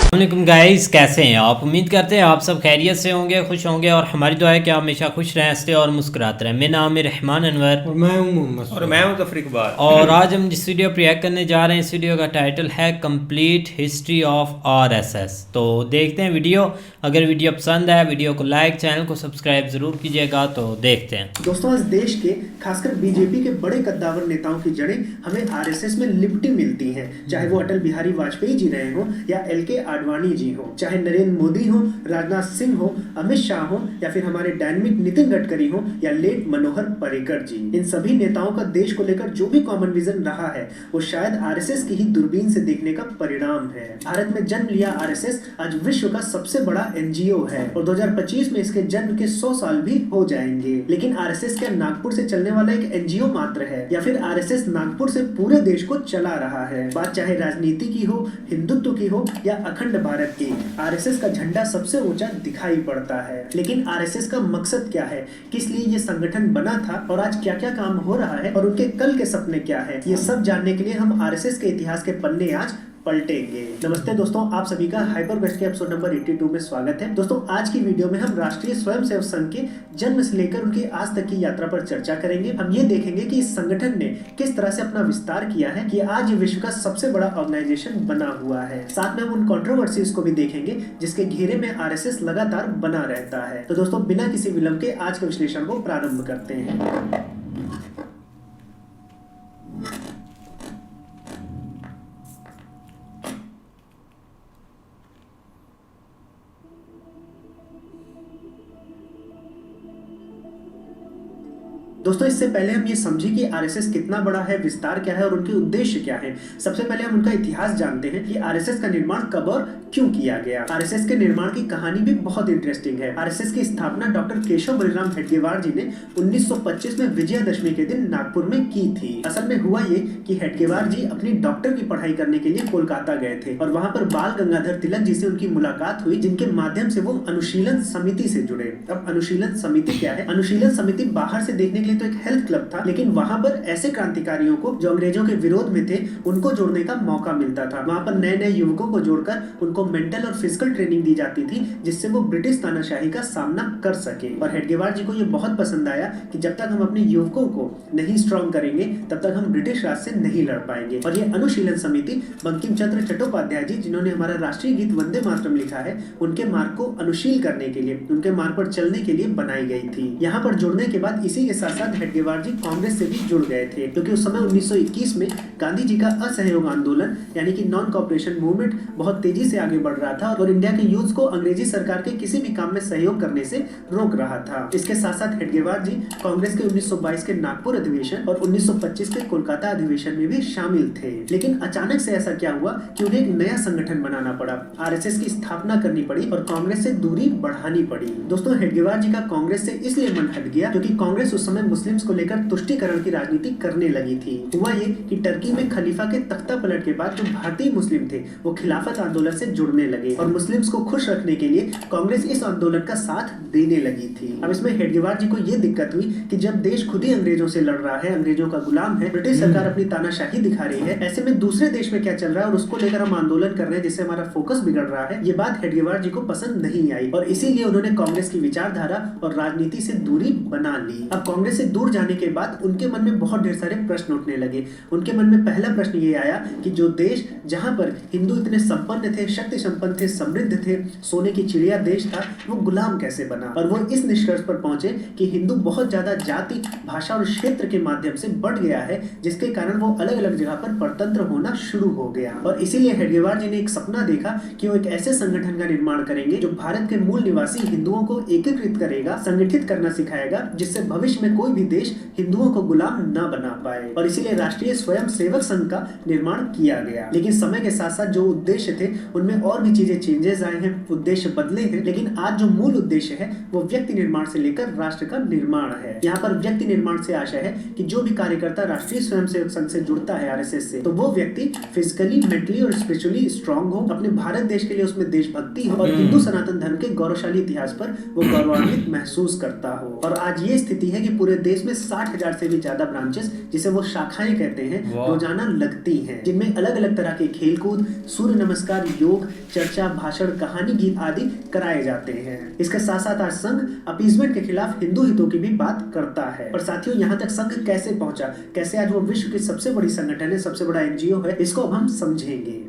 वालेकुम गाइस, कैसे हैं आप? उम्मीद करते हैं आप सब खैरियत से होंगे, खुश होंगे और हमारी दुआ है कि आप हमेशा खुश रहें, हंसते और मुस्कुराते रहें। मेरा नाम है रहमान अनवर और मैं हूं मोहम्मद और मैं हूं ज़फ़र इकबाल। और आज हम जिस वीडियो पर रिएक्ट करने जा रहे हैं, इस वीडियो का टाइटल है कंप्लीट हिस्ट्री ऑफ आरएसएस। तो देखते हैं वीडियो। अगर वीडियो पसंद है वीडियो को लाइक, चैनल को सब्सक्राइब ज़रूर कीजिएगा। तो देखते हैं। दोस्तों, आज देश के खासकर बीजेपी के बड़े कद्दावर नेताओं की जड़ें हमें आरएसएस में लिपटी मिलती हैं। चाहे वो अटल बिहारी वाजपेयी जी रहे हों या एलके आडवाणी जी हो, चाहे नरेंद्र मोदी हो, राजनाथ सिंह हो, अमित शाह हो या फिर हमारे डायनेमिक नितिन गडकरी हो या लेट मनोहर पर्रिकर जी। इन सभी नेताओं का देश को लेकर जो भी कॉमन विजन रहा है वो शायद आरएसएस की ही दूरबीन से देखने का परिणाम है। भारत में जन्म लिया आरएसएस आज विश्व का सबसे बड़ा एनजीओ है और 2025 में इसके जन्म के 100 साल भी हो जाएंगे। लेकिन आरएसएस क्या नागपुर से चलने वाला एक एनजीओ मात्र है या फिर आरएसएस नागपुर से पूरे देश को चला रहा है? बात चाहे राजनीति की हो, हिंदुत्व की हो या अखंड भारत की, आरएसएस का झंडा सबसे ऊंचा दिखाई पड़ता है। लेकिन आरएसएस का मकसद क्या है, किस लिए ये संगठन बना था और आज क्या क्या काम हो रहा है और उनके कल के सपने क्या है, ये सब जानने के लिए हम आरएसएस के इतिहास के पन्ने आज पलटेंगे। नमस्ते दोस्तों, आप सभी का हाइपर बेस्ट के एपिसोड नंबर 82 में स्वागत है। दोस्तों, आज की वीडियो में हम राष्ट्रीय स्वयंसेवक संघ के जन्म से लेकर उनकी आज तक की यात्रा पर चर्चा करेंगे। हम ये देखेंगे कि इस संगठन ने किस तरह से अपना विस्तार किया है कि आज विश्व का सबसे बड़ा ऑर्गेनाइजेशन बना हुआ है। साथ में हम उन कंट्रोवर्सीज को भी देखेंगे जिसके घेरे में आरएसएस लगातार बना रहता है। तो दोस्तों, बिना किसी विलंब के आज के विश्लेषण को प्रारंभ करते हैं। दोस्तों, इससे पहले हम ये समझें कि आरएसएस कितना बड़ा है, विस्तार क्या है और उनके उद्देश्य क्या है। सबसे पहले हम उनका इतिहास जानते हैं कि आरएसएस का निर्माण कब और क्यों किया गया। आरएसएस के निर्माण की कहानी भी बहुत इंटरेस्टिंग है। आरएसएस की स्थापना डॉक्टर केशव बलिराम हेडगेवार जी ने 1925 में विजयादशमी के दिन नागपुर में की थी। असल में हुआ ये कि हेडगेवार जी अपनी डॉक्टर की पढ़ाई करने के लिए कोलकाता गए थे और वहां पर बाल गंगाधर तिलक जी से उनकी मुलाकात हुई, जिनके माध्यम से वो अनुशीलन समिति से जुड़े। अब अनुशीलन समिति क्या है? अनुशीलन समिति बाहर से देखने के लिए तो एक हेल्थ क्लब था, लेकिन वहां पर ऐसे क्रांतिकारियों को जो अंग्रेजों के विरोध में थे उनको जोड़ने का मौका मिलता था। वहां पर नए नए युवकों को जोड़कर उनको मेंटल और फिजिकल ट्रेनिंग दी जाती थी, जिससे वो ब्रिटिश तानाशाही का सामना कर सके। और हेडगेवार जी को ये बहुत पसंद आया कि जब तक हम अपने युवकों को नहीं स्ट्रॉन्ग करेंगे तब तक हम ब्रिटिश राज से नहीं लड़ पाएंगे। और ये अनुशीलन समिति बंकिम चंद्र चट्टोपाध्याय जी, जिन्होंने हमारा राष्ट्रीय गीत वंदे मातरम लिखा है, उनके मार्ग को अनुशील करने के लिए, उनके मार्ग पर चलने के लिए बनाई गई थी। यहाँ पर जुड़ने के बाद इसी के साथ साथ हेडगेवार जी कांग्रेस से भी जुड़ गए थे, क्योंकि उस समय 1921 में गांधी जी का असहयोग आंदोलन यानी कि नॉन कॉपरेशन मूवमेंट बहुत तेजी से आगे बढ़ रहा था और इंडिया के यूथ को अंग्रेजी सरकार के किसी भी काम में सहयोग करने से रोक रहा था। इसके साथ साथ हेडगेवार जी कांग्रेस के 1922 के नागपुर अधिवेशन और 1925 के कोलकाता अधिवेशन में भी शामिल थे। लेकिन अचानक से ऐसा क्या हुआ कि उन्हें एक नया संगठन बनाना पड़ा, आरएसएस की स्थापना करनी पड़ी और कांग्रेस से दूरी बढ़ानी पड़ी। दोस्तों, हेडगेवार जी का कांग्रेस से इसलिए मन हट गया क्योंकि कांग्रेस उस समय मुस्लिम्स को लेकर तुष्टीकरण की राजनीति करने लगी थी। हुआ ये कि टर्की में खलीफा के तख्ता पलट के बाद जो भारतीय मुस्लिम थे वो खिलाफत आंदोलन से जुड़ने लगे और मुस्लिम्स को खुश रखने के लिए कांग्रेस इस आंदोलन का साथ देने लगी थी। अब इसमें हेडगेवार जी को ये दिक्कत हुई कि जब देश खुद ही अंग्रेजों से लड़ रहा है, अंग्रेजों का गुलाम है, ब्रिटिश सरकार अपनी तानाशाही दिखा रही है, ऐसे में दूसरे देश में क्या चल रहा है और उसको लेकर हम आंदोलन कर रहे हैं जिससे हमारा फोकस बिगड़ रहा है, ये बात हेडगेवार जी को पसंद नहीं आई और इसीलिए उन्होंने कांग्रेस की विचारधारा और राजनीति से दूरी बना ली। अब कांग्रेस से दूर जाने के बाद उनके मन में बहुत ढेर सारे प्रश्न उठने लगे। उनके मन में पहला प्रश्न ये आया कि जो देश जहां पर हिंदू इतने संपन्न थे, शक्ति संपन्न थे, समृद्ध थे, सोने की चिड़िया देश था, वो गुलाम कैसे बना? और वो इस निष्कर्ष पर पहुंचे कि हिंदू बहुत ज्यादा जाति, भाषा और क्षेत्र के माध्यम से बढ़ गया है, जिसके कारण वो अलग अलग जगह पर परतंत्र होना शुरू हो गया। और इसीलिए हेडगेवार जी ने एक सपना देखा कि वो एक ऐसे संगठन का निर्माण करेंगे जो भारत के मूल निवासी हिंदुओं को एकीकृत करेगा, संगठित करना सिखाएगा, जिससे भविष्य में कोई भी देश हिंदुओं को गुलाम न बना पाए। और इसीलिए राष्ट्रीय स्वयंसेवक संघ का निर्माण किया गया। लेकिन समय के साथ साथ जो उद्देश्य थे उनमें और भी चीजें चेंजेस आए हैं, उद्देश्य बदले हैं, लेकिन आज जो मूल उद्देश्य है वो व्यक्ति निर्माण से लेकर राष्ट्र का निर्माण है। यहाँ पर व्यक्ति निर्माण से आशा है कि जो भी कार्यकर्ता राष्ट्रीय स्वयंसेवक संघ से जुड़ता है आरएसएस से, तो वो व्यक्ति फिजिकली, मेंटली और स्पिरिचुअली स्ट्रांग हो, अपने भारत देश के लिए उसमें देशभक्ति हो और हिंदू सनातन धर्म के गौरवशाली इतिहास पर वो गौरवान्वित महसूस करता हो। और आज ये स्थिति है कि पूरे देश में 60,000 से भी ज्यादा ब्रांचेस, जिसे वो शाखाएं कहते हैं, वाह। रोजाना लगती हैं, जिनमें अलग अलग तरह के खेलकूद, सूर्य नमस्कार, योग, चर्चा, भाषण, कहानी, गीत आदि कराए जाते हैं। इसके साथ साथ आज संघ अपीजमेंट के खिलाफ हिंदू हितों की भी बात करता है। और साथियों, यहाँ तक संघ कैसे पहुंचा, कैसे आज वो विश्व की सबसे बड़ी संगठन है, सबसे बड़ा एनजीओ है, इसको अब हम समझेंगे।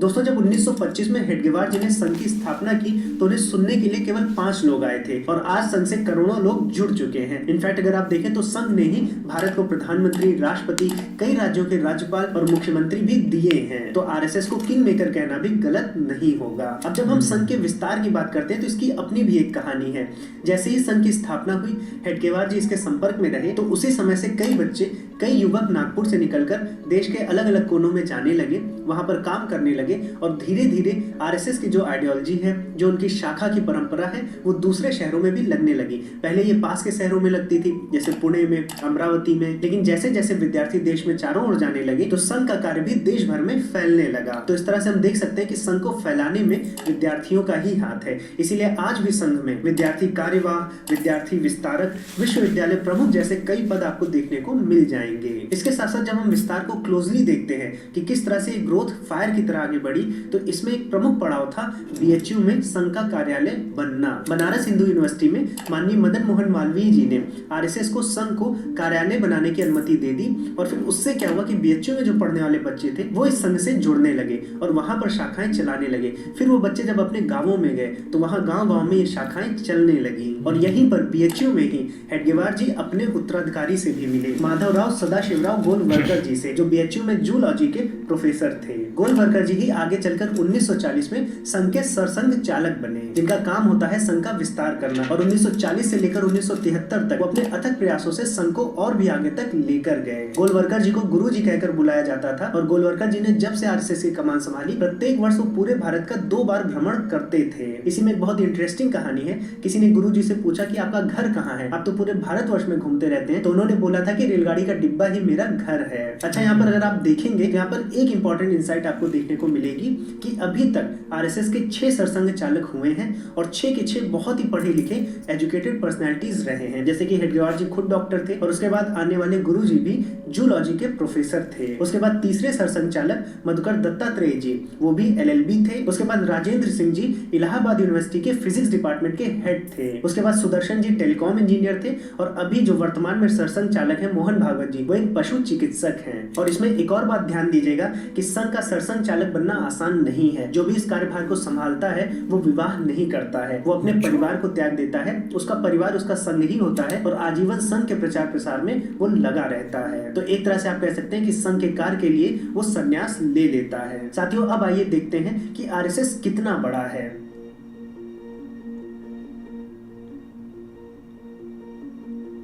दोस्तों, जब 1925 में हेडगेवार जी ने संघ की स्थापना की तो उन्हें सुनने के लिए केवल 5 लोग आए थे और आज संघ से करोड़ों लोग जुड़ चुके हैं। इनफैक्ट अगर आप देखें तो संघ ने ही भारत को प्रधानमंत्री, राष्ट्रपति, कई राज्यों के राज्यपाल और मुख्यमंत्री भी दिए हैं। तो आरएसएस को किंग मेकर कहना भी गलत नहीं होगा। अब जब हम संघ के विस्तार की बात करते हैं तो इसकी अपनी भी एक कहानी है। जैसे ही संघ की स्थापना हुई, हेडगेवार जी इसके संपर्क में रहे तो उसी समय से कई बच्चे, कई युवक नागपुर से निकलकर देश के अलग अलग कोनों में जाने लगे, वहां पर काम करने लगे और धीरे धीरे आरएसएस की जो आइडियोलॉजी है, जो उनकी शाखा की परंपरा है, वो दूसरे शहरों में भी लगने लगी। पहले ये पास के शहरों में लगती थी, जैसे पुणे में, अमरावती में, लेकिन जैसे जैसे विद्यार्थी देश में चारों ओर जाने लगे तो संघ का कार्य भी देश भर में फैलने लगा। तो इस तरह से हम देख सकते हैं कि संघ को फैलाने में विद्यार्थियों का ही हाथ है। इसीलिए आज भी संघ में विद्यार्थी कार्यवाह, विद्यार्थी विस्तारक, विश्वविद्यालय प्रमुख जैसे कई पद आपको देखने को मिल जाएंगे। इसके साथ साथ जब हम विस्तार को क्लोजली देखते हैं कि किस तरह से ग्रोथ फायर की तरह आगे बढ़ी, तो इसमें एक प्रमुख पड़ाव था बीएचयू में संघ का कार्यालय बनना। बनारस हिंदू यूनिवर्सिटी में माननीय मदन मोहन मालवीय जी ने आरएसएस को संघ को कार्यालय बनाने की अनुमति दे दी और फिर उससे क्या हुआ कि बीएचयू में जो पढ़ने वाले बच्चे थे वो इस संघ से जुड़ने लगे और वहां पर शाखाएं चलाने लगे। फिर वो बच्चे जब अपने गांवों में गए तो वहां गांव-गांव में ये शाखाएं चलने लगी और यहीं पर बीएचयू में ही हेडगेवार जी अपने उत्तराधिकारी से भी मिले, माधवराव सदाशिवराव गोलवलकर जी से, जो बीएचयू में जूलॉजी के प्रोफेसर थे। गोलवलकर जी ही आगे चलकर 1940 में संघ के सरसंघ चालक बने, जिनका काम होता है संघ का विस्तार करना। और 1940 से लेकर 1973 तक वो अपने अथक प्रयासों से संघ को और भी आगे तक लेकर गए। गोलवलकर जी को गुरु जी कहकर बुलाया जाता था और गोलवलकर जी ने जब से आरएसएस की कमान संभाली, प्रत्येक वर्ष वो पूरे भारत का 2 बार भ्रमण करते थे। इसी में एक बहुत इंटरेस्टिंग कहानी है। किसी ने गुरु जी से पूछा कि आपका घर कहाँ है, आप तो पूरे भारतवर्ष में घूमते रहते हैं, तो उन्होंने बोला था कि रेलगाड़ी का डिब्बा ही मेरा घर है। अच्छा, यहाँ पर अगर आप देखेंगे, यहाँ पर एक इंपॉर्टेंट इंसाइट आपको देखने को मिलेगी कि अभी तक आरएसएस के 6 सरसंघ चालक हुए हैं और 6 के 6 बहुत ही पढ़े लिखे एजुकेटेड पर्सनालिटीज रहे हैं। जैसे कि हेडगेवार जी खुद डॉक्टर थे और उसके बाद आने वाले गुरु जी भी जूलॉजी के प्रोफेसर थे। उसके बाद तीसरे सरसंघ चालक मधुकर दत्तात्रेय जी, वो भी एलएलबी थे। उसके बाद राजेंद्र सिंह जी इलाहाबाद यूनिवर्सिटी के फिजिक्स डिपार्टमेंट के हेड थे। उसके बाद सुदर्शन जी टेलीकॉम इंजीनियर थे और अभी जो वर्तमान में सरसंघ चालक है मोहन भागवत जी, वो एक पशु चिकित्सक हैं। और इसमें एक और बात ध्यान दीजिएगा कि संघ का सरसंघ चालक बनना आसान नहीं है। जो भी इस कार्यभार को संभालता है वो विवाह नहीं करता है, वो अपने परिवार को त्याग देता है, उसका परिवार उसका संघ ही होता है और आजीवन संघ के प्रचार प्रसार में वो लगा रहता है। तो एक तरह से आप कह सकते हैं कि संघ के कार्य के लिए वो संन्यास ले लेता है। साथियों, अब आइए देखते हैं कि आरएसएस कितना बड़ा है।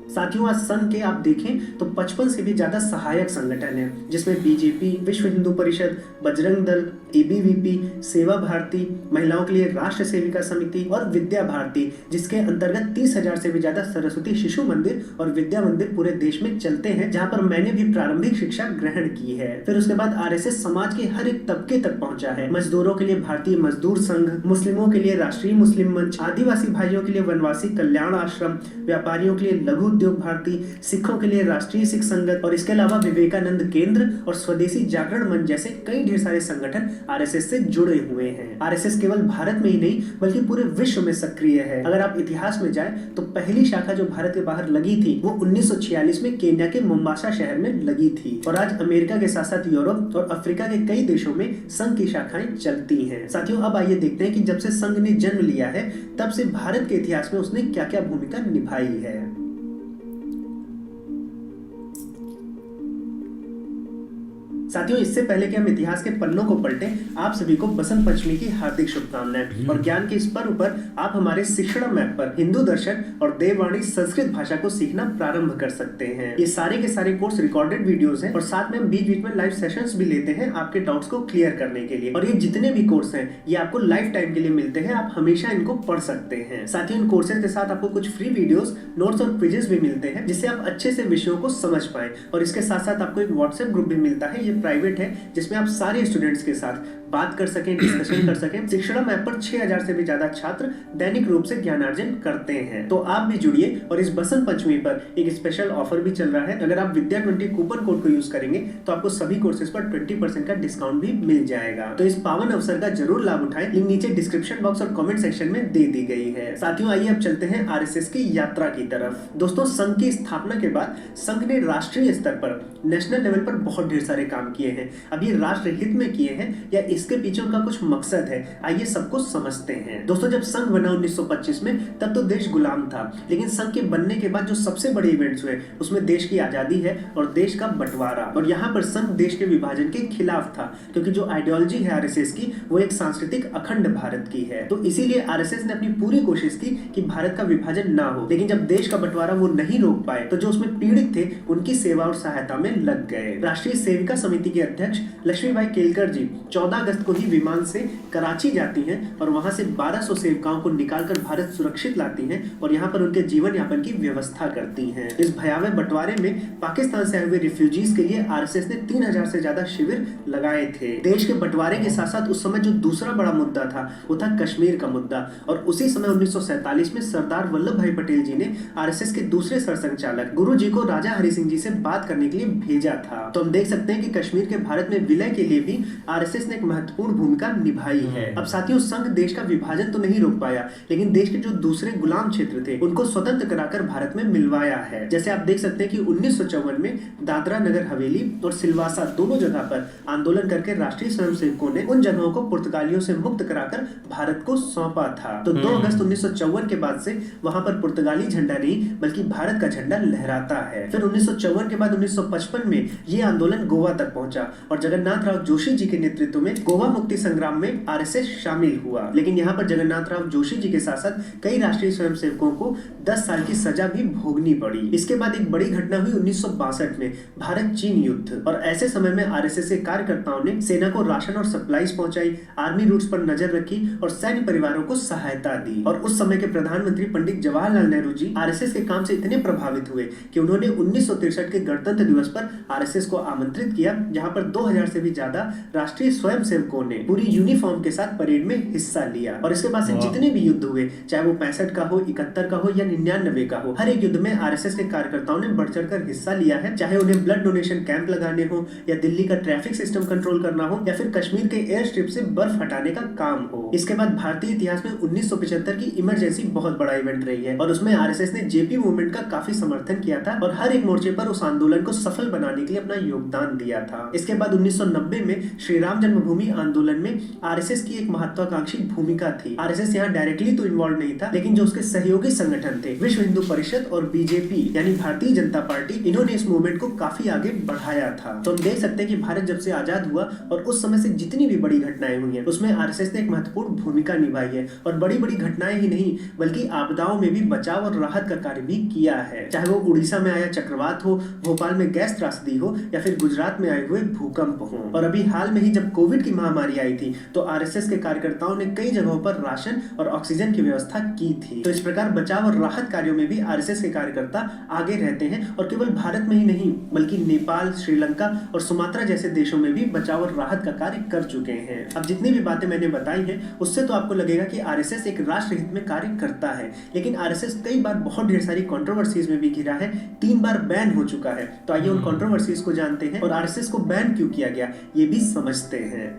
साथियों, आज संघ के आप देखें तो 55 से भी ज्यादा सहायक संगठन है, जिसमें बीजेपी, विश्व हिंदू परिषद, बजरंग दल, एबीवीपी, सेवा भारती, महिलाओं के लिए राष्ट्र सेविका समिति और विद्या भारती, जिसके अंतर्गत 30,000 से भी ज्यादा सरस्वती शिशु मंदिर और विद्या मंदिर पूरे देश में चलते हैं, जहां पर मैंने भी प्रारंभिक शिक्षा ग्रहण की है। फिर उसके बाद आरएसएस समाज के हर एक तबके तक पहुंचा है। मजदूरों के लिए भारतीय मजदूर संघ, मुस्लिमों के लिए राष्ट्रीय मुस्लिम मंच, आदिवासी भाइयों के लिए वनवासी कल्याण आश्रम, व्यापारियों के लिए लघु उद्योग भारती, सिखों के लिए राष्ट्रीय सिख संगत और इसके अलावा विवेकानंद केंद्र और स्वदेशी जागरण मंच जैसे कई ढेर सारे संगठन आरएसएस से जुड़े हुए हैं। आरएसएस केवल भारत में ही नहीं बल्कि पूरे विश्व में सक्रिय है। अगर आप इतिहास में जाएं तो पहली शाखा जो भारत के बाहर लगी थी वो 1946 में केन्या के मोम्बासा शहर में लगी थी और आज अमेरिका के साथ साथ यूरोप और अफ्रीका के कई देशों में संघ की शाखाएं चलती हैं। साथियों, अब आइए देखते हैं कि जब से संघ ने जन्म लिया है तब से भारत के इतिहास में उसने क्या क्या भूमिका निभाई है। साथियों, इससे पहले कि हम इतिहास के पन्नों को पलटें, आप सभी को बसंत पंचमी की हार्दिक शुभकामनाएं। और ज्ञान के इस पर्व पर आप हमारे शिक्षण ऐप पर हिंदू दर्शन और देववाणी संस्कृत भाषा को सीखना प्रारंभ कर सकते हैं। ये सारे के सारे कोर्स रिकॉर्डेड वीडियोस हैं और साथ में हम बीच बीच में लाइव सेशंस भी लेते हैं आपके डाउट्स को क्लियर करने के लिए। और ये जितने भी कोर्स हैं ये आपको लाइफ टाइम के लिए मिलते हैं, आप हमेशा इनको पढ़ सकते हैं। साथ ही इन कोर्सेज के साथ आपको कुछ फ्री वीडियोस, नोट्स और क्विजेस भी मिलते हैं, जिससे आप अच्छे से विषयों को समझ पाए। और इसके साथ साथ आपको एक व्हाट्सएप ग्रुप भी मिलता है, ये प्राइवेट है, जिसमें आप सारे स्टूडेंट्स के साथ बात कर सकें, डिस्कशन कर सकें। शिक्षणम ऐप पर 6000 से भी ज्यादा छात्र दैनिक रूप से ज्ञानार्जन करते हैं। तो आप भी जुड़िए और इस बसंत पंचमी पर एक स्पेशल ऑफर भी चल रहा है। अगर आप विद्या 20 कूपन कोड को यूज करेंगे तो आपको सभी कोर्सेज पर 20% का डिस्काउंट भी मिल जाएगा। तो इस पावन अवसर का जरूर लाभ उठाएं। लिंक नीचे डिस्क्रिप्शन बॉक्स और कमेंट सेक्शन में दे दी गई है। साथियों, आइए अब चलते हैं आरएसएस की यात्रा की तरफ। दोस्तों, संघ की स्थापना के बाद संघ ने राष्ट्रीय स्तर पर, नेशनल लेवल पर बहुत ढेर सारे काम किए हैं। अब ये राष्ट्र हित में किए हैं या इसके पीछे उनका कुछ मकसद है, आइए सबको समझते हैं। दोस्तों, जब संघ बना 1925 में, तब तो देश गुलाम था, लेकिन संघ के बनने के बाद जो सबसे बड़े इवेंट्स हुए उसमें देश की आजादी है और देश का बंटवारा। और यहाँ पर संघ देश के विभाजन के खिलाफ था, क्योंकि जो आइडियोलॉजी है आरएसएस की वो एक सांस्कृतिक अखंड भारत की है। तो इसीलिए आरएसएस ने अपनी पूरी कोशिश की कि भारत का विभाजन ना हो। लेकिन जब देश का बंटवारा वो नहीं रोक पाए तो जो उसमें पीड़ित थे उनकी सेवा और सहायता में लग गए। राष्ट्रीय सेविका समिति के अध्यक्ष लक्ष्मीबाई केलकर जी 14 अगस्त को ही विमान से कराची जाती हैं और वहां से 1200 सेविकाओं को निकालकर भारत सुरक्षित लाती हैं और यहाँ पर उनके जीवन यापन की व्यवस्था करती हैं। इस भयावह बंटवारे में पाकिस्तान से आए हुए रिफ्यूजीज के लिए आरएसएस ने 3000 से ज्यादा शिविर लगाए थे। देश के बंटवारे के साथ साथ उस समय जो दूसरा बड़ा मुद्दा था वो था कश्मीर का मुद्दा। और उसी समय 1947 में सरदार वल्लभ भाई पटेल जी ने आरएसएस के दूसरे सरसंघचालक गुरु जी को राजा हरि सिंह जी से बात करने के लिए भेजा था। तो हम देख सकते हैं कि कश्मीर के भारत में विलय के लिए भी आरएसएस ने एक महत्वपूर्ण भूमिका निभाई है। अब साथियों, संघ देश का विभाजन तो नहीं रोक पाया, लेकिन देश के जो दूसरे गुलाम क्षेत्र थे उनको स्वतंत्र कराकर भारत में मिलवाया है। जैसे आप देख सकते हैं कि 1954 में दादरा नगर हवेली और सिलवासा दोनों जगह पर आंदोलन करके राष्ट्रीय स्वयंसेवकों ने उन जगहों को पुर्तगालियों से मुक्त कराकर भारत को सौंपा था। तो 2 अगस्त 1954 के बाद से वहां पर पुर्तगाली झंडा नहीं बल्कि भारत का झंडा लहराता है। फिर 1954 के बाद 1955 में ये आंदोलन गोवा तक पहुंचा और जगन्नाथ राव जोशी जी के नेतृत्व में गोवा मुक्ति संग्राम में आरएसएस शामिल हुआ। लेकिन यहाँ पर जगन्नाथ राव जोशी जी के साथ साथ कई राष्ट्रीय स्वयंसेवकों को 10 साल की सजा भी भोगनी पड़ी। इसके बाद एक बड़ी घटना हुई 1962 में, भारत चीन युद्ध। और ऐसे समय में आरएसएस के कार्यकर्ताओं ने सेना को राशन और सप्लाईज पहुंचाई, आर्मी रूट्स पर नजर रखी और सैन्य परिवारों को सहायता दी। और उस समय के प्रधानमंत्री पंडित जवाहरलाल नेहरू जी आरएसएस के काम से इतने प्रभावित हुए कि उन्होंने 1963 के गणतंत्र दिवस पर आरएसएस को आमंत्रित किया, जहां पर 2000 से भी ज्यादा राष्ट्रीय स्वयंसेवकों ने पूरी यूनिफॉर्म के साथ परेड में हिस्सा लिया। और इसके बाद से जितने भी युद्ध हुए, चाहे वो 65 का हो, 71 का हो या 99 का हो, हर एक युद्ध में आरएसएस के कार्यकर्ताओं ने बढ़ चढ़कर हिस्सा लिया है। चाहे उन्हें ब्लड डोनेशन कैंप लगाने हो या दिल्ली का ट्रैफिक सिस्टम कंट्रोल करना हो या फिर कश्मीर के एयर स्ट्रिप से बर्फ हटाने का काम हो। इसके बाद भारतीय इतिहास में 1975 की इमरजेंसी बहुत बड़ा इवेंट रही है और उसमें आरएसएस ने जेपी मूवमेंट का काफी समर्थन किया था और हर एक मोर्चे पर उस आंदोलन को सफल बनाने के लिए अपना योगदान दिया था। इसके बाद 1990 में श्री राम जन्मभूमि आंदोलन में आरएसएस की एक महत्वाकांक्षी भूमिका थी। आरएसएस यहाँ डायरेक्टली तो इन्वॉल्व नहीं था, लेकिन जो उसके सहयोगी संगठन थे, विश्व हिंदू परिषद और बीजेपी यानी भारतीय जनता पार्टी, इन्होंने इस मूवमेंट को काफी आगे बढ़ाया था। तो हम देख सकते हैं कि भारत जब से आजाद हुआ और उस समय से जितनी भी बड़ी घटनाएं हुई हैं उसमें आरएसएस ने एक महत्वपूर्ण भूमिका निभाई है। और बड़ी बड़ी घटनाएं ही नहीं बल्कि आपदाओं में भी बचाव और राहत का कार्य भी किया है। चाहे वो उड़ीसा में आया चक्रवात हो, भोपाल में गैस त्रासदी हो या फिर गुजरात में आए हुए भूकंप हो। और अभी हाल में ही जब कोविड की महामारी आई थी तो आरएसएस के कार्यकर्ताओं ने कई जगहों पर राशन और ऑक्सीजन की व्यवस्था की थी। तो इस प्रकार बचाव और राहत कार्यों में भी आरएसएस के कार्यकर्ता आगे रहते हैं और केवल भारत में ही नहीं बल्कि नेपाल, श्रीलंका और सुमात्रा जैसे देशों में भी बचाव और राहत का कार्य कर चुके हैं। अब जितनी भी बातें मैंने बताई हैं उससे तो आपको लगेगा कि आरएसएस एक राष्ट्र हित में कार्य करता है, लेकिन आरएसएस कई बार बहुत ढेर सारी कंट्रोवर्सीज में भी घिरा है, 3 बार बैन हो चुका है। तो आइए उन कंट्रोवर्सीज को जानते हैं और आरएसएस को बैन क्यों किया गया ये भी समझते हैं।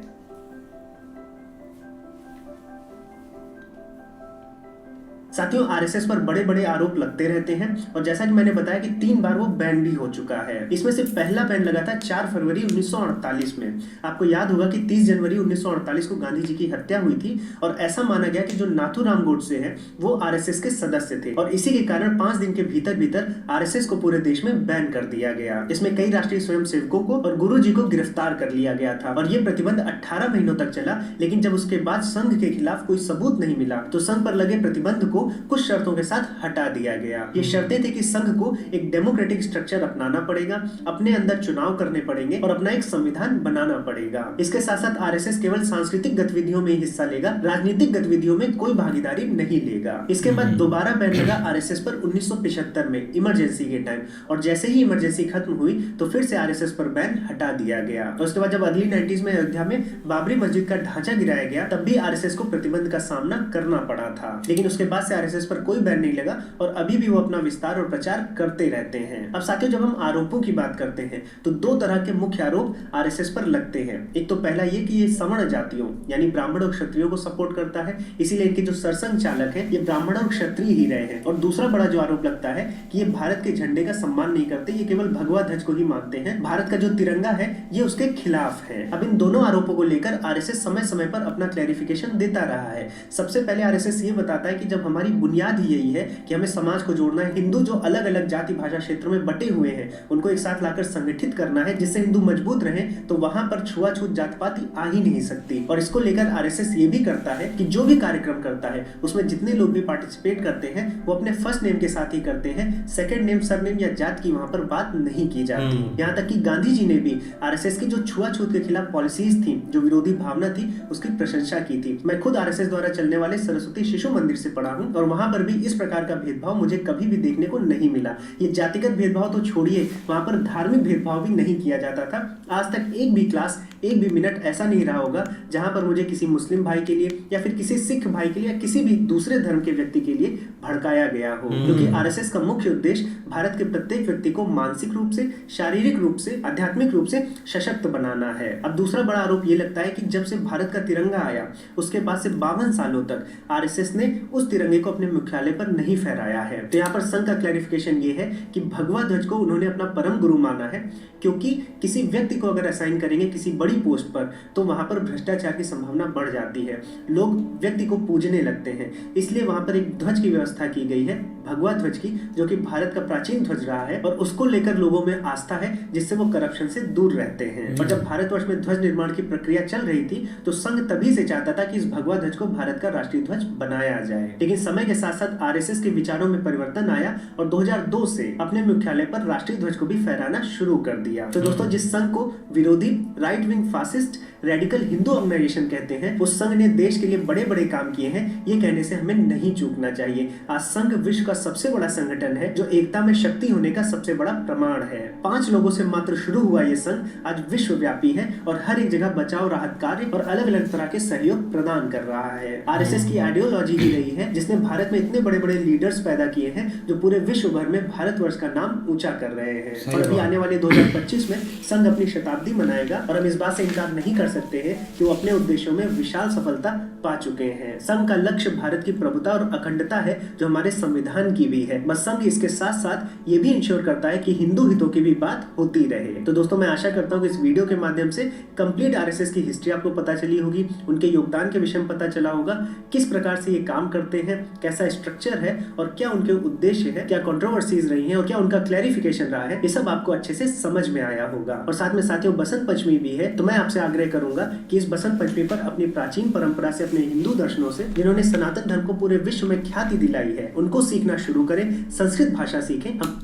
साथियों, आरएसएस पर बड़े बड़े आरोप लगते रहते हैं और जैसा कि मैंने बताया कि 3 बार वो बैन भी हो चुका है। इसमें से पहला बैन लगा था 4 फरवरी 1948 में। आपको याद होगा कि 30 जनवरी 1948 को गांधी जी की हत्या हुई थी और ऐसा माना गया कि जो नाथूराम गोडसे हैं वो आरएसएस के सदस्य थे और इसी के कारण 5 दिन के भीतर भीतर आरएसएस को पूरे देश में बैन कर दिया गया। इसमें कई राष्ट्रीय स्वयंसेवकों को और गुरु जी को गिरफ्तार कर लिया गया था और ये प्रतिबंध 18 महीनों तक चला। लेकिन जब उसके बाद संघ के खिलाफ कोई सबूत नहीं मिला तो संघ पर लगे प्रतिबंध को कुछ शर्तों के साथ हटा दिया गया। ये शर्तें थी कि संघ को एक डेमोक्रेटिक स्ट्रक्चर अपनाना पड़ेगा, अपने अंदर चुनाव करने पड़ेंगे और अपना एक संविधान बनाना पड़ेगा। इसके साथ साथ आरएसएस केवल सांस्कृतिक गतिविधियों में हिस्सा लेगा, राजनीतिक गतिविधियों में कोई भागीदारी नहीं लेगा। इसके बाद दोबारा बैन लगा आरएसएस पर 1975 में इमरजेंसी के टाइम, और जैसे ही इमरजेंसी खत्म हुई तो फिर से आरएसएस पर बैन हटा दिया गया। और उसके बाद जब अर्ली 90s में अयोध्या में बाबरी मस्जिद का ढांचा गिराया गया, तब भी आरएसएस को प्रतिबंध का सामना करना पड़ा था। लेकिन उसके बाद से आरएसएस पर कोई बैन नहीं लगा और अभी भी वो अपना विस्तार और प्रचार करते रहते हैं। अब साथियों, जब हम आरोपों की बात करते हैं तो दो तरह के मुख्य आरोप आरएसएस पर लगते हैं। एक तो पहला ये कि ये सवर्ण जातियों यानी ब्राह्मण और क्षत्रियों को सपोर्ट करता है, इसीलिए इनके जो सरसंघ चालक हैं ये ब्राह्मण और क्षत्रिय ही रहे हैं। और दूसरा बड़ा जो आरोप लगता है कि ये भारत के झंडे का सम्मान नहीं करते, ये केवल भगवा ध्वज को ही मानते हैं, भारत का जो तिरंगा है ये उसके खिलाफ है। अब इन दोनों आरोपों को लेकर आरएसएस समय समय पर अपना क्लैरिफिकेशन देता रहा है। सबसे पहले आरएसएस ये बताता है कि जब हमारी बुनियाद ही यही है कि हमें समाज को जोड़ना है, हिंदू जो अलग अलग जाति भाषा क्षेत्रों में बटे हुए हैं उनको एक साथ लाकर संगठित करना है जिससे हिंदू मजबूत रहे, तो वहां पर छुआछूत जात-पात आ ही नहीं सकती। और इसको लेकर आरएसएस ये भी करता है कि जो भी कार्यक्रम करता है उसमें जितने लोग भी पार्टिसिपेट करते हैं वो अपने फर्स्ट नेम के साथ ही करते हैं, सेकंड नेम, सरनेम या जात की वहां पर बात नहीं की जाती। यहाँ तक कि गांधी जी ने भी आरएसएस की जो छुआछूत के खिलाफ पॉलिसीज थी, जो विरोधी भावना थी, उसकी प्रशंसा की थी। मैं खुद आरएसएस द्वारा चलने वाले सरस्वती शिशु मंदिर से पढ़ा हूँ और वहां पर भी इस प्रकार का भेदभाव मुझे कभी भी देखने को नहीं मिला। ये जातिगत भेदभाव तो छोड़िए, वहां पर धार्मिक भेदभाव भी नहीं किया जाता था। आज तक एक भी क्लास, एक भी मिनट ऐसा नहीं रहा होगा जहां पर मुझे किसी मुस्लिम भाई के लिए या फिर किसी सिख भाई के लिए या किसी भी दूसरे धर्म के व्यक्ति के लिए भड़काया गया हो। क्योंकि आरएसएस का मुख्य उद्देश्य भारत के प्रत्येक व्यक्ति को मानसिक रूप से, शारीरिक रूप से, आध्यात्मिक रूप से सशक्त बनाना है। अब दूसरा बड़ा आरोप ये लगता है कि जब से भारत का तिरंगा आया उसके बाद से 52 सालों तक आरएसएस ने उस तिरंगे को अपने मुख्यालय पर नहीं फहराया है। तो यहाँ पर संघ का क्लैरिफिकेशन ये है कि भगवा ध्वज को उन्होंने अपना परम गुरु माना है, क्योंकि किसी व्यक्ति को अगर असाइन करेंगे किसी बड़ी पोस्ट पर तो वहां पर भ्रष्टाचार की संभावना बढ़ जाती है, लोग व्यक्ति को पूजने लगते हैं। इसलिए वहां पर एक ध्वज की व्यवस्था की गई है, भगवा ध्वज की, जो कि भारत का प्राचीन ध्वज रहा है और उसको लेकर लोगों में आस्था है, जिससे वो करप्शन से दूर रहते हैं। और जब भारतवर्ष में ध्वज निर्माण की प्रक्रिया चल रही थी तो संघ तभी से चाहता था कि इस भगवा ध्वज को भारत का राष्ट्रीय ध्वज बनाया जाए। लेकिन समय के साथ साथ आरएसएस के विचारों में परिवर्तन आया और 2002 से अपने मुख्यालय पर राष्ट्रीय ध्वज को भी फहराना शुरू कर दिया। तो दोस्तों, जिस संघ को विरोधी, right wing, fascist, radical Hindu organisation कहते हैं, उस संघ ने देश के लिए बड़े बड़े काम किए हैं, ये कहने से हमें नहीं चूकना चाहिए। आज संघ विश्व का सबसे बड़ा संगठन है जो एकता में शक्ति होने का सबसे बड़ा प्रमाण है। 5 लोगों से मात्र शुरू हुआ ये संघ आज विश्वव्यापी है और हर एक जगह बचाव, राहत कार्य और अलग अलग तरह के सहयोग प्रदान कर रहा है। आरएसएस की आइडियोलॉजी ही रही है जिसने भारत में इतने बड़े बड़े लीडर्स पैदा किए हैं जो पूरे विश्व भर में भारतवर्ष का नाम ऊंचा कर रहे हैं। और अभी आने वाले 2025 में संघ अपनी शताब्दी मनाएगा और हम इस बात से इनकार नहीं कर सकते हैं कि वो अपने उद्देश्यों में विशाल सफलता पा चुके हैं। संघ का लक्ष्य भारत की प्रभुता और अखंडता है, जो हमारे संविधान की भी है। बस संघ इसके साथ साथ ये भी इंश्योर करता है कि हिंदू हितों की भी बात होती रहे। तो दोस्तों, मैं आशा करता हूँ कि इस वीडियो के माध्यम से कंप्लीट आरएसएस की हिस्ट्री आपको पता चली होगी, उनके योगदान के विषय में पता चला होगा, किस प्रकार से ये काम करते हैं, कैसा स्ट्रक्चर है और क्या उनके उद्देश्य है, क्या कंट्रोवर्सीज रही हैं और क्या उनका क्लैरिफिकेशन रहा है, ये सब आपको अच्छे से समझ में आया होगा। और साथ में साथियों, बसंत पंचमी भी है, तो मैं आपसे आग्रह करूंगा कि इस बसंत पंचमी पर अपनी प्राचीन परंपरा से, अपने हिंदू दर्शनों से, जिन्होंने सनातन धर्म को पूरे विश्व में ख्याति दिलाई है, उनको सीखना शुरू करें, संस्कृत भाषा सीखें। हम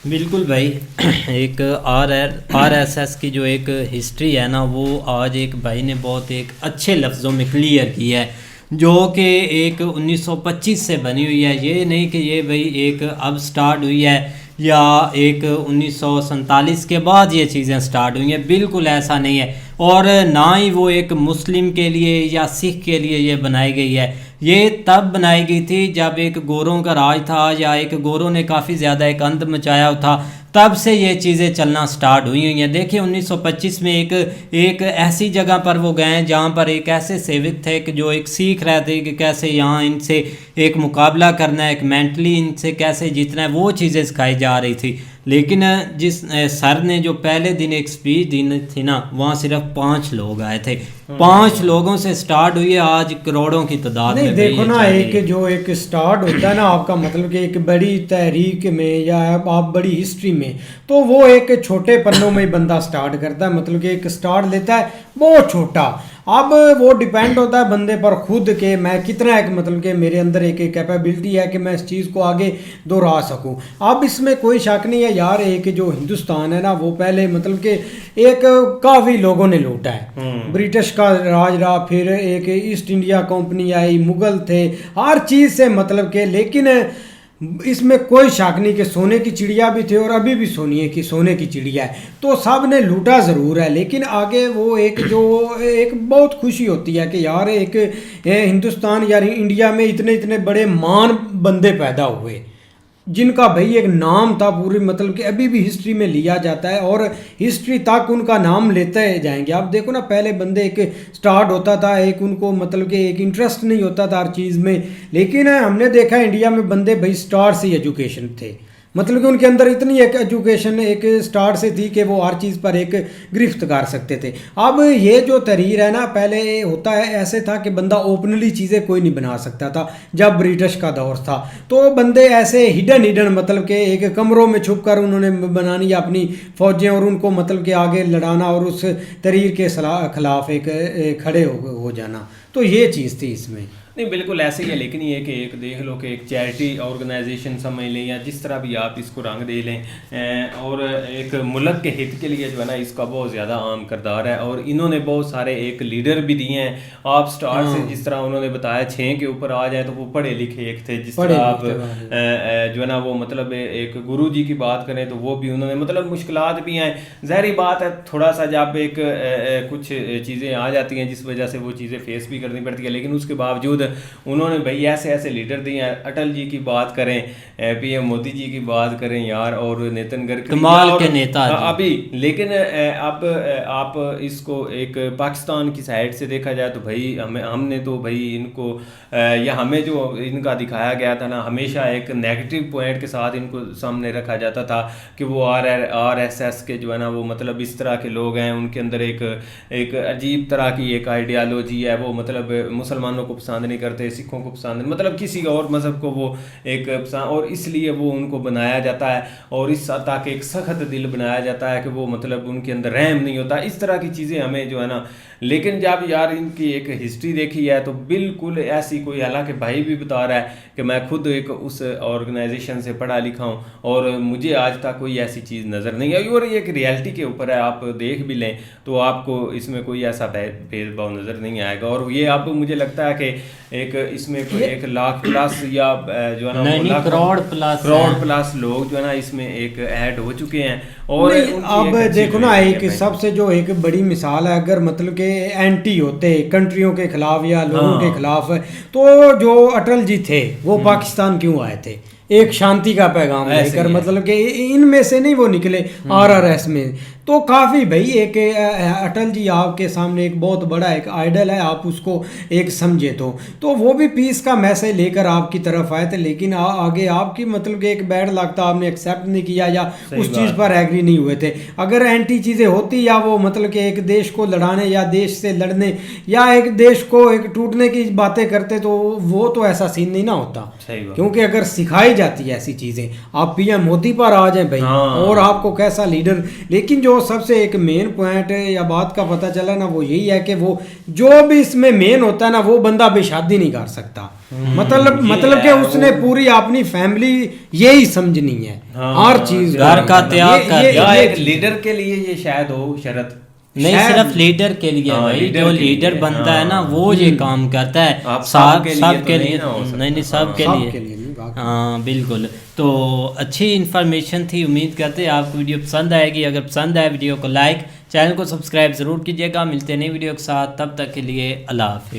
बिल्कुल भाई, एक आरएसएस की जो एक हिस्ट्री है ना, वो आज एक भाई ने बहुत एक अच्छे लफ्ज़ों में क्लियर की है, जो कि एक 1925 से बनी हुई है। ये नहीं कि ये भाई एक अब स्टार्ट हुई है या एक 1947 के बाद ये चीज़ें स्टार्ट हुई हैं, बिल्कुल ऐसा नहीं है। और ना ही वो एक मुस्लिम के लिए या सिख के लिए ये बनाई गई है, ये तब बनाई गई थी जब एक गोरों का राज था या एक गोरों ने काफ़ी ज़्यादा एक अंत मचाया था, तब से ये चीज़ें चलना स्टार्ट हुई हैं। देखिए 1925 में एक ऐसी जगह पर वो गए जहाँ पर एक ऐसे सेवक थे कि जो एक सीख रहे थे कि कैसे यहाँ इनसे एक मुकाबला करना है, एक मेंटली इनसे कैसे जीतना है, वो चीज़ें सिखाई जा रही थी। लेकिन जिस सर ने जो पहले दिन एक स्पीच दी थी ना, वहाँ सिर्फ 5 लोग आए थे। 5 लोगों से स्टार्ट हुई है, आज करोड़ों की तादाद में। देखो ना, एक जो एक स्टार्ट होता है ना आपका, मतलब कि एक बड़ी तहरीक में या आप बड़ी हिस्ट्री में, तो वो एक छोटे पन्नों में बंदा स्टार्ट करता है, मतलब कि एक स्टार्ट लेता है बहुत छोटा। अब वो डिपेंड होता है बंदे पर खुद के मैं कितना एक मतलब कि मेरे अंदर एक कैपेबिलिटी है कि मैं इस चीज़ को आगे दोहरा सकूं। अब इसमें कोई शक नहीं है यार, एक जो हिंदुस्तान है ना वो पहले मतलब कि एक काफ़ी लोगों ने लूटा है। ब्रिटिश का राज रहा, फिर एक ईस्ट इंडिया कंपनी आई, मुगल थे, हर चीज़ से मतलब के, लेकिन इसमें कोई शक नहीं कि सोने की चिड़िया भी थे और अभी भी सोनिए कि सोने की चिड़िया है। तो सब ने लूटा ज़रूर है, लेकिन आगे वो एक जो एक बहुत खुशी होती है कि यार एक हिंदुस्तान या इंडिया में इतने इतने बड़े महान बंदे पैदा हुए जिनका भाई एक नाम था पूरी मतलब कि अभी भी हिस्ट्री में लिया जाता है और हिस्ट्री तक उनका नाम लेते जाएंगे। आप देखो ना, पहले बंदे एक स्टार्ट होता था, एक उनको मतलब कि एक इंटरेस्ट नहीं होता था हर चीज़ में, लेकिन हमने देखा इंडिया में बंदे भाई स्टार्ट से एजुकेशन थे, मतलब कि उनके अंदर इतनी एक एजुकेशन एक स्टार्ट से थी कि वो हर चीज़ पर एक गिरफ्त कर सकते थे। अब ये जो तहरीर है ना, पहले होता है ऐसे था कि बंदा ओपनली चीज़ें कोई नहीं बना सकता था जब ब्रिटिश का दौर था, तो बंदे ऐसे हिडन मतलब कि एक कमरों में छुप कर उन्होंने बनानी अपनी फ़ौजें और उनको मतलब कि आगे लड़ाना और उस तहरीर के खिलाफ एक खड़े हो जाना। तो ये चीज़ थी इसमें। नहीं बिल्कुल ऐसे ही है, लेकिन ये कि एक देख लो कि एक चैरिटी ऑर्गेनाइजेशन समझ लें या जिस तरह भी आप इसको रंग दे लें, और एक मुल्क के हित के लिए जो है ना इसका बहुत ज़्यादा अहम किरदार है। और इन्होंने बहुत सारे एक लीडर भी दिए हैं। आप स्टार्ट से जिस तरह उन्होंने बताया 6 के ऊपर आ जाए तो वो पढ़े लिखे एक थे, जिस तरह आप जो है ना वो मतलब एक गुरु जी की बात करें तो वो भी उन्होंने मतलब मुश्किलात भी हैं, ज़ाहिर बात है थोड़ा सा जब एक कुछ चीज़ें आ जाती हैं जिस वजह से वो चीज़ें फेस भी करनी पड़ती है, लेकिन उसके बावजूद उन्होंने भाई ऐसे ऐसे लीडर दिए हैं। अटल जी की बात करें, पीएम मोदी जी की बात करें यार, और नितिन गडकरी कमाल के नेता अभी। लेकिन अब आप इसको एक पाकिस्तान की साइड से देखा जाए तो भाई हमने तो भाई इनको या हमें जो इनका दिखाया गया था ना, हमेशा एक नेगेटिव पॉइंट के साथ इनको सामने रखा जाता था कि वो RSS के जो है ना वो मतलब इस तरह के लोग हैं, उनके अंदर एक अजीब तरह की एक आइडियालॉजी है, वो मतलब मुसलमानों को पसंद नहीं करते, सिखों को पसंद, मतलब किसी और मज़हब को वो एक पसंद, और इसलिए वो उनको बनाया जाता है और इस ताकि एक सख्त दिल बनाया जाता है कि वो मतलब उनके अंदर रहम नहीं होता, इस तरह की चीज़ें हमें जो है ना। लेकिन जब यार इनकी एक हिस्ट्री देखी है तो बिल्कुल ऐसी कोई, हालांकि भाई भी बता रहा है कि मैं खुद एक उस ऑर्गेनाइजेशन से पढ़ा लिखा हूँ और मुझे आज तक कोई ऐसी चीज़ नज़र नहीं आई, और ये एक रियलिटी के ऊपर है, आप देख भी लें तो आपको इसमें कोई ऐसा भेदभाव नज़र नहीं आएगा। और ये अब मुझे लगता है कि एक इसमें कोई 1 लाख प्लस या जो है ना करोड़ प्लस लोग जो है ना इसमें एक ऐड हो चुके हैं। और अब देखो ना, एक सबसे जो एक बड़ी मिसाल है, अगर मतलब के एंटी होते कंट्रियों के खिलाफ या लोगों के खिलाफ, तो जो अटल जी थे वो पाकिस्तान क्यों आए थे? एक शांति का पैगाम लेकर, मतलब कि इनमें से नहीं वो निकले RRS में। तो काफ़ी भाई एक अटल जी आपके सामने एक बहुत बड़ा एक आइडल है, आप उसको एक समझे तो वो भी पीस का मैसेज लेकर आपकी तरफ आए थे, लेकिन आगे आपकी मतलब कि एक बैड लगता आपने एक्सेप्ट नहीं किया या उस चीज़ पर एग्री नहीं हुए थे। अगर एंटी चीज़ें होती या वो मतलब कि एक देश को लड़ाने या देश से लड़ने या एक देश को एक टूटने की बातें करते तो वो तो ऐसा सीन नहीं ना होता, क्योंकि अगर सिखाई जाती है ऐसी चीज़ें, आप PM मोदी पर आ जाए भाई और आपको कैसा लीडर। लेकिन जो सबसे एक मेन पॉइंट या बात का पता चला ना वो यही है कि वो जो भी इसमें मेन होता है ना वो बंदा बेशादी नहीं कर सकता, मतलब कि उसने पूरी अपनी फैमिली यही समझनी है, हर चीज घर का त्याग कर। एक लीडर के लिए ये शायद हो शरत नहीं, सिर्फ लीडर के लिए भाई, जो लीडर बनता है ना वो ये काम करता है, सब के लिए नहीं सब के लिए। हाँ बिल्कुल। तो अच्छी इन्फॉर्मेशन थी, उम्मीद करते हैं आपको वीडियो पसंद आएगी। अगर पसंद आए वीडियो को लाइक, चैनल को सब्सक्राइब ज़रूर कीजिएगा। मिलते हैं नई वीडियो के साथ, तब तक के लिए अल्लाह हाफ़िज़।